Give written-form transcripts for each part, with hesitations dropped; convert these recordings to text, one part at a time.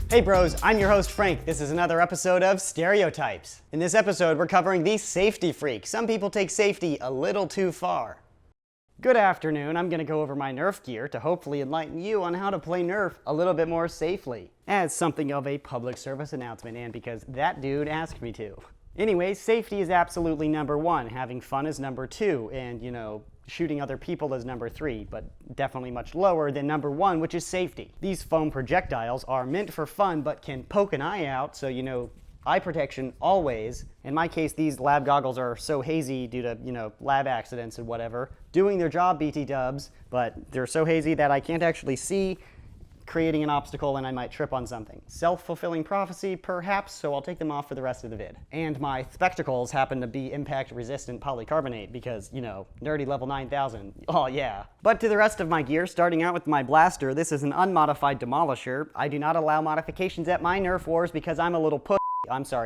Hey bros, I'm your host Frank. This is another episode of Stereotypes. In this episode, we're covering the safety freak. Some people take safety a little too far. Good afternoon, I'm going to go over my Nerf gear to hopefully enlighten you on how to play Nerf a little bit more safely. As something of a public service announcement, and because that dude asked me to. Anyways, safety is absolutely number one, having fun is number two, and shooting other people is number three, but definitely much lower than number one, which is safety. These foam projectiles are meant for fun, but can poke an eye out, so eye protection always. In my case, these lab goggles are so hazy due to, lab accidents and whatever. Doing their job, BT dubs, but they're so hazy that I can't actually see, creating an obstacle and I might trip on something. Self-fulfilling prophecy, perhaps, so I'll take them off for the rest of the vid. And my spectacles happen to be impact-resistant polycarbonate because, nerdy level 9000. Oh yeah. But to the rest of my gear, starting out with my blaster, this is an unmodified demolisher. I do not allow modifications at my Nerf wars because I'm a little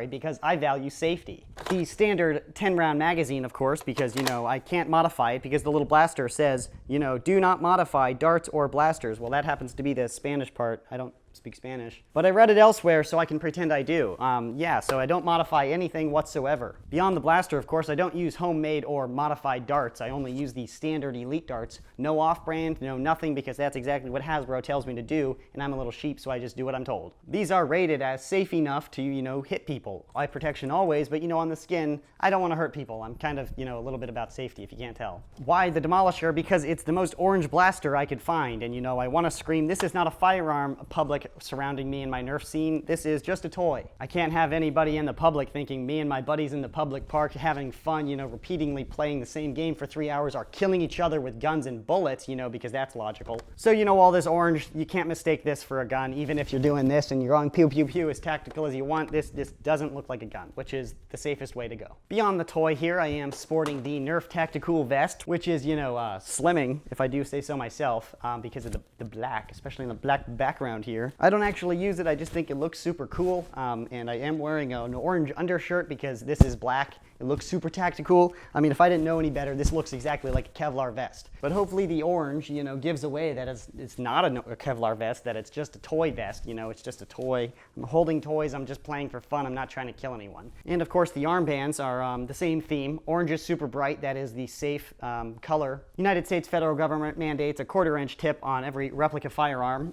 because I value safety. The standard 10-round magazine, of course, because, I can't modify it because the little blaster says, do not modify darts or blasters. Well, that happens to be the Spanish part. I don't speak Spanish. But I read it elsewhere, so I can pretend I do. So I don't modify anything whatsoever. Beyond the blaster, of course, I don't use homemade or modified darts. I only use the standard elite darts. No off-brand, no nothing, because that's exactly what Hasbro tells me to do, and I'm a little sheep, so I just do what I'm told. These are rated as safe enough to, hit people. Eye protection always, but, on the skin, I don't want to hurt people. I'm kind of, a little bit about safety, if you can't tell. Why the Demolisher? Because it's the most orange blaster I could find, and, I want to scream, this is not a firearm, public surrounding me and my Nerf scene. This is just a toy. I can't have anybody in the public thinking me and my buddies in the public park having fun, repeatedly playing the same game for 3 hours are killing each other with guns and bullets, because that's logical. So, all this orange, you can't mistake this for a gun, even if you're doing this and you're going pew pew pew as tactical as you want. This doesn't look like a gun, which is the safest way to go. Beyond the toy here, I am sporting the Nerf Tactical Vest, which is, slimming, if I do say so myself, because of the black, especially in the black background here. I don't actually use it, I just think it looks super cool, and I am wearing an orange undershirt because this is black. It looks super tactical. I mean, if I didn't know any better, this looks exactly like a Kevlar vest. But hopefully the orange, gives away that it's not a Kevlar vest, that it's just a toy vest, it's just a toy. I'm holding toys, I'm just playing for fun, I'm not trying to kill anyone. And of course the armbands are the same theme. Orange is super bright, that is the safe color. United States federal government mandates a 1/4 inch tip on every replica firearm.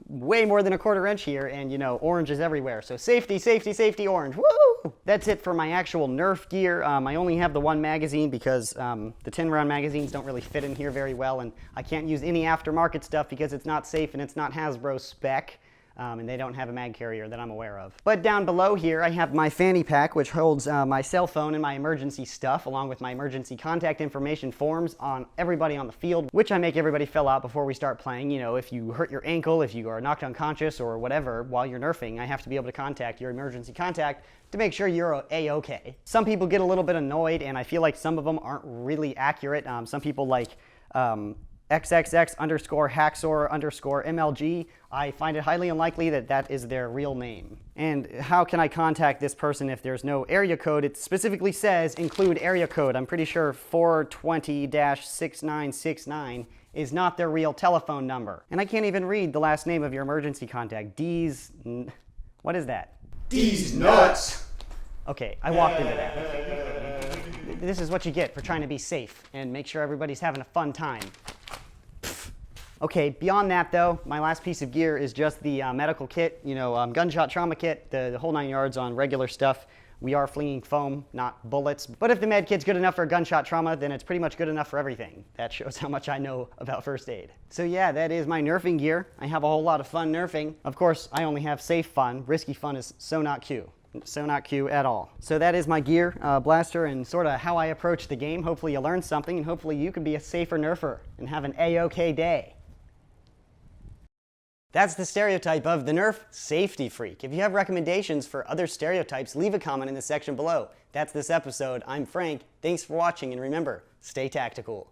Way more than a 1/4 inch here, and orange is everywhere. So safety, safety, safety, orange, woo! That's it for my actual Nerf gear. I only have the one magazine because the 10-round magazines don't really fit in here very well, and I can't use any aftermarket stuff because it's not safe and it's not Hasbro spec. And they don't have a mag carrier that I'm aware of. But down below here, I have my fanny pack, which holds my cell phone and my emergency stuff, along with my emergency contact information forms on everybody on the field, which I make everybody fill out before we start playing. If you hurt your ankle, if you are knocked unconscious or whatever while you're nerfing, I have to be able to contact your emergency contact to make sure you're a-okay. Some people get a little bit annoyed, and I feel like some of them aren't really accurate. Some people like XXX_Hacksaw_MLG, I find it highly unlikely that that is their real name. And how can I contact this person if there's no area code? It specifically says include area code. I'm pretty sure 420-6969 is not their real telephone number. And I can't even read the last name of your emergency contact. What is that? D's nuts! Okay, I walked into that. This is what you get for trying to be safe and make sure everybody's having a fun time. Okay, beyond that though, my last piece of gear is just the medical kit, gunshot trauma kit, the whole 9 yards on regular stuff. We are flinging foam, not bullets. But if the med kit's good enough for gunshot trauma, then it's pretty much good enough for everything. That shows how much I know about first aid. So yeah, that is my nerfing gear. I have a whole lot of fun nerfing. Of course, I only have safe fun. Risky fun is so not Q. So not Q at all. So that is my gear, blaster, and sort of how I approach the game. Hopefully you learned something, and hopefully you can be a safer nerfer and have an A-OK day. That's the stereotype of the Nerf safety freak. If you have recommendations for other stereotypes, leave a comment in the section below. That's this episode. I'm Frank. Thanks for watching, and remember, stay tactical.